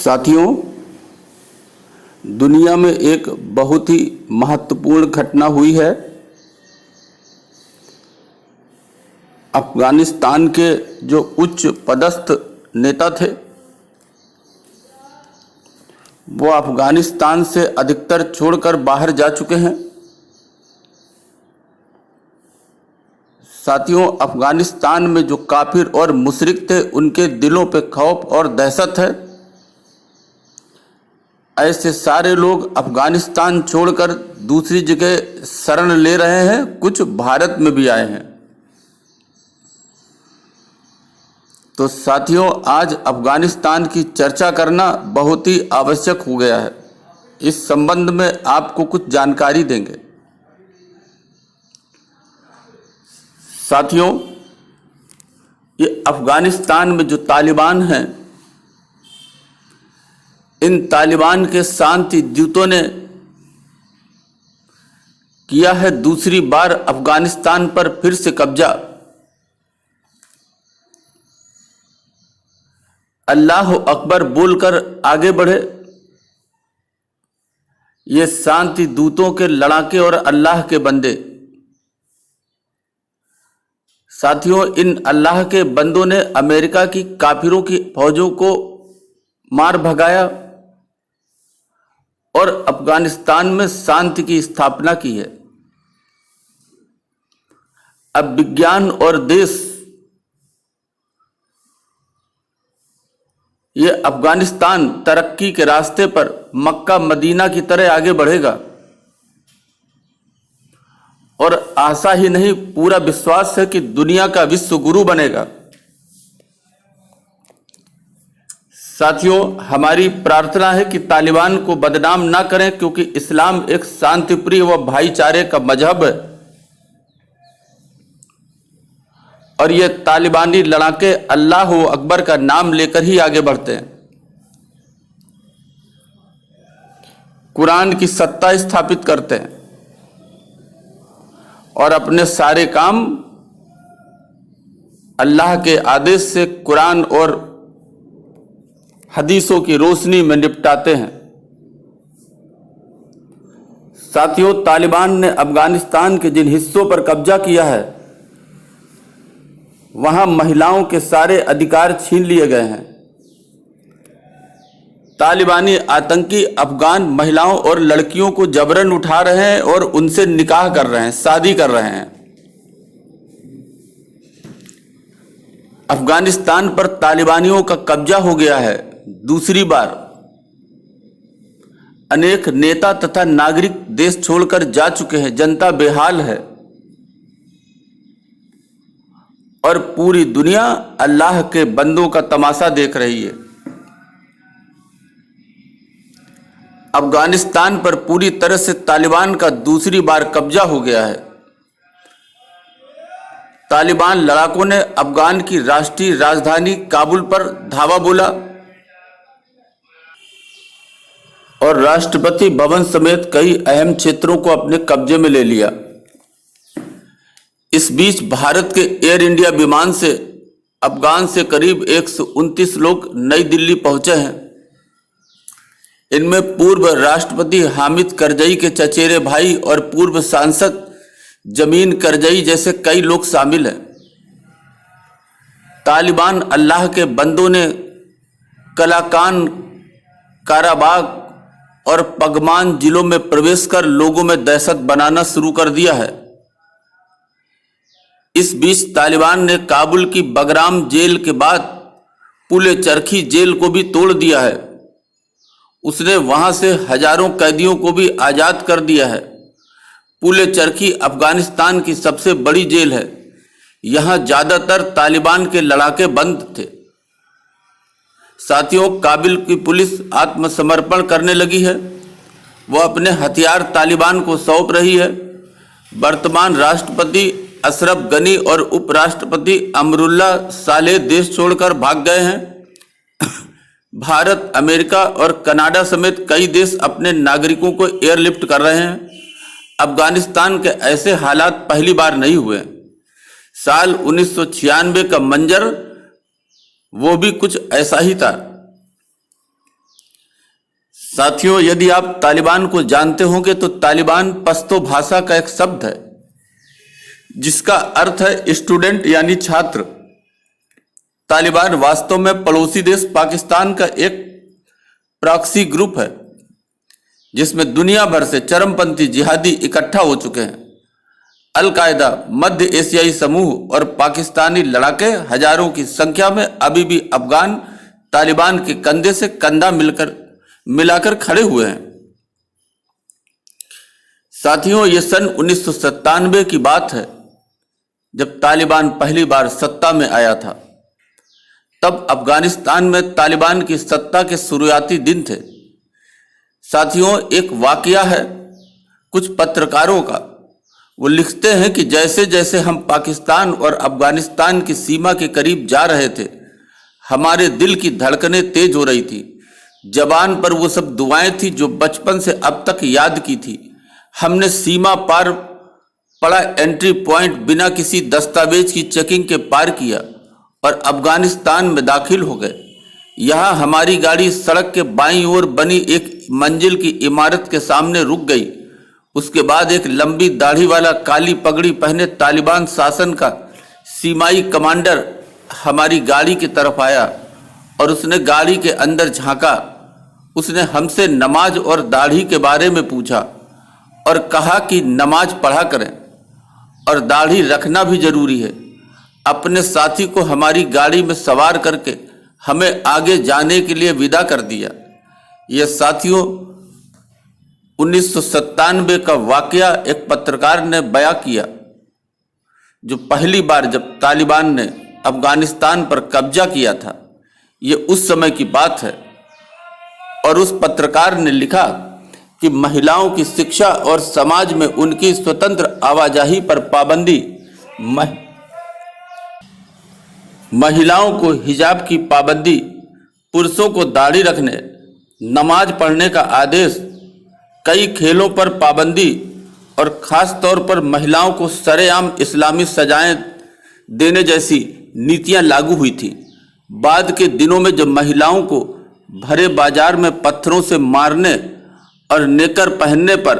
साथियों, दुनिया में एक बहुत ही महत्वपूर्ण घटना हुई है। अफगानिस्तान के जो उच्च पदस्थ नेता थे वो अफगानिस्तान से अधिकतर छोड़कर बाहर जा चुके हैं। साथियों, अफगानिस्तान में जो काफिर और मुशरिक थे उनके दिलों पे खौफ और दहशत है। ऐसे सारे लोग अफगानिस्तान छोड़कर दूसरी जगह शरण ले रहे हैं, कुछ भारत में भी आए हैं। तो साथियों, आज अफगानिस्तान की चर्चा करना बहुत ही आवश्यक हो गया है। इस संबंध में आपको कुछ जानकारी देंगे। साथियों, ये अफगानिस्तान में जो तालिबान हैं, इन तालिबान के शांति दूतों ने किया है दूसरी बार अफगानिस्तान पर फिर से कब्जा। अल्लाह अकबर बोलकर आगे बढ़े। ये शांति दूतों के लड़ाके और अल्लाह के बंदे। साथियों, इन अल्लाह के बंदों ने अमेरिका की काफिरों की फौजों को मार भगाया और अफगानिस्तान में शांति की स्थापना की है। अब विज्ञान और देश ये अफगानिस्तान तरक्की के रास्ते पर मक्का मदीना की तरह आगे बढ़ेगा और आशा ही नहीं, पूरा विश्वास है कि दुनिया का विश्व गुरु बनेगा। साथियों, हमारी प्रार्थना है कि तालिबान को बदनाम ना करें, क्योंकि इस्लाम एक शांतिप्रिय व भाईचारे का मजहब है और ये तालिबानी लड़ाके अल्लाह अकबर का नाम लेकर ही आगे बढ़ते हैं। कुरान की सत्ता स्थापित करते हैं और अपने सारे काम अल्लाह के आदेश से कुरान और हदीसों की रोशनी में निपटाते हैं। साथियों, तालिबान ने अफगानिस्तान के जिन हिस्सों पर कब्जा किया है वहां महिलाओं के सारे अधिकार छीन लिए गए हैं। तालिबानी आतंकी अफगान महिलाओं और लड़कियों को जबरन उठा रहे हैं और उनसे निकाह कर रहे हैं, शादी कर रहे हैं। अफगानिस्तान पर तालिबानियों का कब्जा हो गया है दूसरी बार। अनेक नेता तथा नागरिक देश छोड़कर जा चुके हैं। जनता बेहाल है और पूरी दुनिया अल्लाह के बंदों का तमाशा देख रही है। अफगानिस्तान पर पूरी तरह से तालिबान का दूसरी बार कब्जा हो गया है। तालिबान लड़ाकों ने अफगान की राष्ट्रीय राजधानी काबुल पर धावा बोला और राष्ट्रपति भवन समेत कई अहम क्षेत्रों को अपने कब्जे में ले लिया। इस बीच भारत के एयर इंडिया विमान से अफगान से करीब 129 लोग नई दिल्ली पहुंचे हैं। इनमें पूर्व राष्ट्रपति हामिद करजई के चचेरे भाई और पूर्व सांसद जमीन करजई जैसे कई लोग शामिल हैं। तालिबान अल्लाह के बंदों ने कलाकान, काराबाग और पगमान जिलों में प्रवेश कर लोगों में दहशत बनाना शुरू कर दिया है। इस बीच तालिबान ने काबुल की बगराम जेल के बाद पुले चरखी जेल को भी तोड़ दिया है। उसने वहां से हजारों कैदियों को भी आजाद कर दिया है। पुले चरखी अफगानिस्तान की सबसे बड़ी जेल है। यहां ज्यादातर तालिबान के लड़ाके बंद थे। साथियों, काबुल की पुलिस आत्मसमर्पण करने लगी है। वह अपने हथियार तालिबान को सौंप रही है। वर्तमान राष्ट्रपति अशरफ गनी और उपराष्ट्रपति अमरुल्ला सालेह देश छोड़कर भाग गए हैं। भारत, अमेरिका और कनाडा समेत कई देश अपने नागरिकों को एयरलिफ्ट कर रहे हैं। अफगानिस्तान के ऐसे हालात पहली बार नहीं हुए। साल 1996 का मंजर वो भी कुछ ऐसा ही था। साथियों, यदि आप तालिबान को जानते होंगे तो तालिबान पश्तो भाषा का एक शब्द है जिसका अर्थ है स्टूडेंट यानी छात्र। तालिबान वास्तव में पड़ोसी देश पाकिस्तान का एक प्रॉक्सी ग्रुप है जिसमें दुनिया भर से चरमपंथी जिहादी इकट्ठा हो चुके हैं। अल-कायदा, मध्य एशियाई समूह और पाकिस्तानी लड़ाके हजारों की संख्या में अभी भी अफगान तालिबान के कंधे से कंधा मिलाकर खड़े हुए हैं। साथियों, ये सन 1997 की बात है जब तालिबान पहली बार सत्ता में आया था। तब अफगानिस्तान में तालिबान की सत्ता के शुरुआती दिन थे। साथियों, एक वाकया है कुछ पत्रकारों का। वो लिखते हैं कि जैसे जैसे हम पाकिस्तान और अफगानिस्तान की सीमा के करीब जा रहे थे, हमारे दिल की धड़कनें तेज हो रही थी। जबान पर वो सब दुआएं थी जो बचपन से अब तक याद की थी। हमने सीमा पार पड़ा एंट्री पॉइंट बिना किसी दस्तावेज की चेकिंग के पार किया और अफगानिस्तान में दाखिल हो गए। यहाँ हमारी गाड़ी सड़क के बाईं ओर बनी एक मंजिल की इमारत के सामने रुक गई। उसके बाद एक लंबी दाढ़ी वाला काली पगड़ी पहने तालिबान शासन का सीमाई कमांडर हमारी गाड़ी की तरफ आया और उसने गाड़ी के अंदर झांका। उसने हमसे नमाज और दाढ़ी के बारे में पूछा और कहा कि नमाज पढ़ा करें और दाढ़ी रखना भी जरूरी है। अपने साथी को हमारी गाड़ी में सवार करके हमें आगे जाने के लिए विदा कर दिया। यह साथियों 1997 का वाकया एक पत्रकार ने बयां किया जो पहली बार जब तालिबान ने अफगानिस्तान पर कब्जा किया था। ये उस समय की बात है और उस पत्रकार ने लिखा कि महिलाओं की शिक्षा और समाज में उनकी स्वतंत्र आवाजाही पर पाबंदी, महिलाओं को हिजाब की पाबंदी, पुरुषों को दाढ़ी रखने, नमाज पढ़ने का आदेश, कई खेलों पर पाबंदी और खास तौर पर महिलाओं को सरेआम इस्लामी सजाएं देने जैसी नीतियां लागू हुई थी। बाद के दिनों में जब महिलाओं को भरे बाजार में पत्थरों से मारने और नेकर पहनने पर,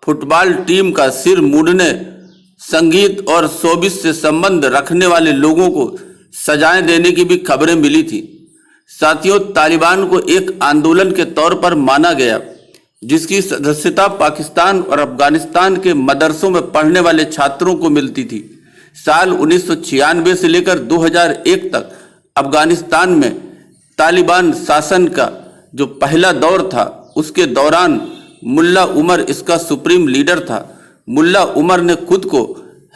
फुटबॉल टीम का सिर मूंडने, संगीत और शोबिस से संबंध रखने वाले लोगों को सजाएं देने की भी खबरें मिली थी। साथियों, तालिबान को एक आंदोलन के तौर पर माना गया जिसकी सदस्यता पाकिस्तान और अफगानिस्तान के मदरसों में पढ़ने वाले छात्रों को मिलती थी। साल 1996 से लेकर 2001 तक अफगानिस्तान में तालिबान शासन का जो पहला दौर था, उसके दौरान मुल्ला उमर इसका सुप्रीम लीडर था। मुल्ला उमर ने खुद को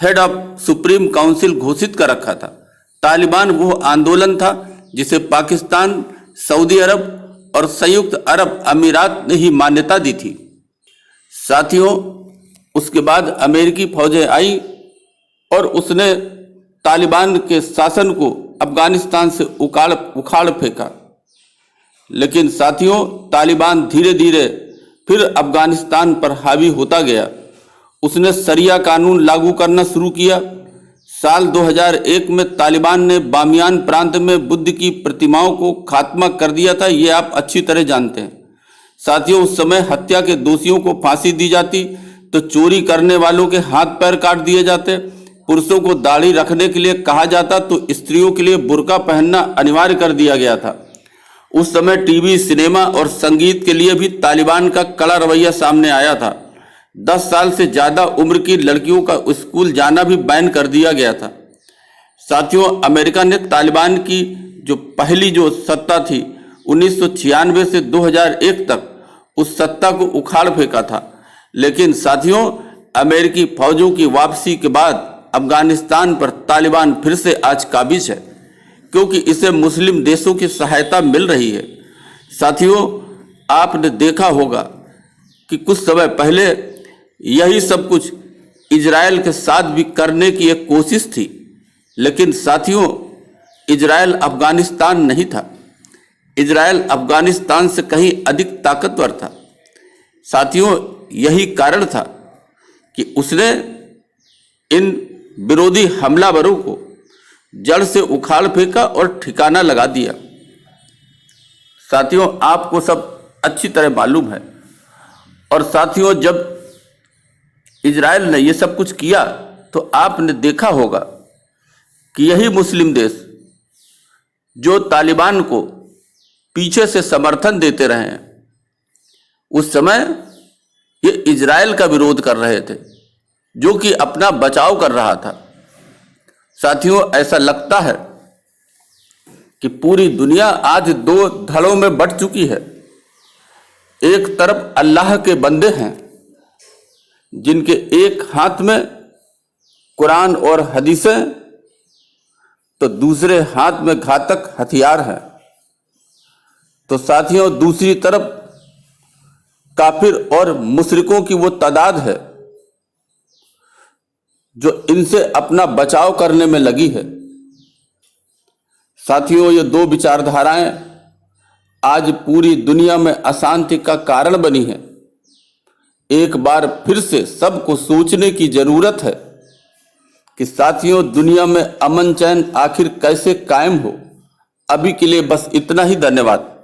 हेड ऑफ सुप्रीम काउंसिल घोषित कर रखा था। तालिबान वो आंदोलन था जिसे पाकिस्तान, सऊदी अरब और संयुक्त अरब अमीरात ने ही मान्यता दी थी। साथियों, उसके बाद अमेरिकी फौजें आई और उसने तालिबान के शासन को अफगानिस्तान से उखाड़ फेंका। लेकिन साथियों, तालिबान धीरे धीरे फिर अफगानिस्तान पर हावी होता गया। उसने शरिया कानून लागू करना शुरू किया। साल 2001 में तालिबान ने बामियान प्रांत में बुद्ध की प्रतिमाओं को खात्मा कर दिया था। ये आप अच्छी तरह जानते हैं। साथियों, उस समय हत्या के दोषियों को फांसी दी जाती तो चोरी करने वालों के हाथ पैर काट दिए जाते। पुरुषों को दाढ़ी रखने के लिए कहा जाता तो स्त्रियों के लिए बुर्का पहनना अनिवार्य कर दिया गया था। उस समय टीवी, सिनेमा और संगीत के लिए भी तालिबान का कड़ा रवैया सामने आया था। 10 साल से ज्यादा उम्र की लड़कियों का स्कूल जाना भी बैन कर दिया गया था। साथियों, अमेरिका ने तालिबान की जो पहली सत्ता थी 1996 से 2001 तक, उस सत्ता को उखाड़ फेंका था। लेकिन साथियों, अमेरिकी फौजों की वापसी के बाद अफगानिस्तान पर तालिबान फिर से आज काबिज है क्योंकि इसे मुस्लिम देशों की सहायता मिल रही है। साथियों, आपने देखा होगा कि कुछ समय पहले यही सब कुछ इजराइल के साथ भी करने की एक कोशिश थी। लेकिन साथियों, इजराइल अफगानिस्तान नहीं था। इजराइल अफगानिस्तान से कहीं अधिक ताकतवर था। साथियों, यही कारण था कि उसने इन विरोधी हमलावरों को जड़ से उखाड़ फेंका और ठिकाना लगा दिया। साथियों, आपको सब अच्छी तरह मालूम है। और साथियों, जब इजराइल ने ये सब कुछ किया तो आपने देखा होगा कि यही मुस्लिम देश जो तालिबान को पीछे से समर्थन देते रहे हैं, उस समय ये इजराइल का विरोध कर रहे थे, जो कि अपना बचाव कर रहा था। साथियों, ऐसा लगता है कि पूरी दुनिया आज दो धड़ों में बंट चुकी है। एक तरफ अल्लाह के बंदे हैं जिनके एक हाथ में कुरान और हदीसें, तो दूसरे हाथ में घातक हथियार हैं। तो साथियों, दूसरी तरफ काफिर और मुशरिकों की वो तादाद है जो इनसे अपना बचाव करने में लगी है। साथियों, ये दो विचारधाराएं आज पूरी दुनिया में अशांति का कारण बनी है। एक बार फिर से सबको सोचने की जरूरत है कि साथियों, दुनिया में अमन चैन आखिर कैसे कायम हो। अभी के लिए बस इतना ही। धन्यवाद।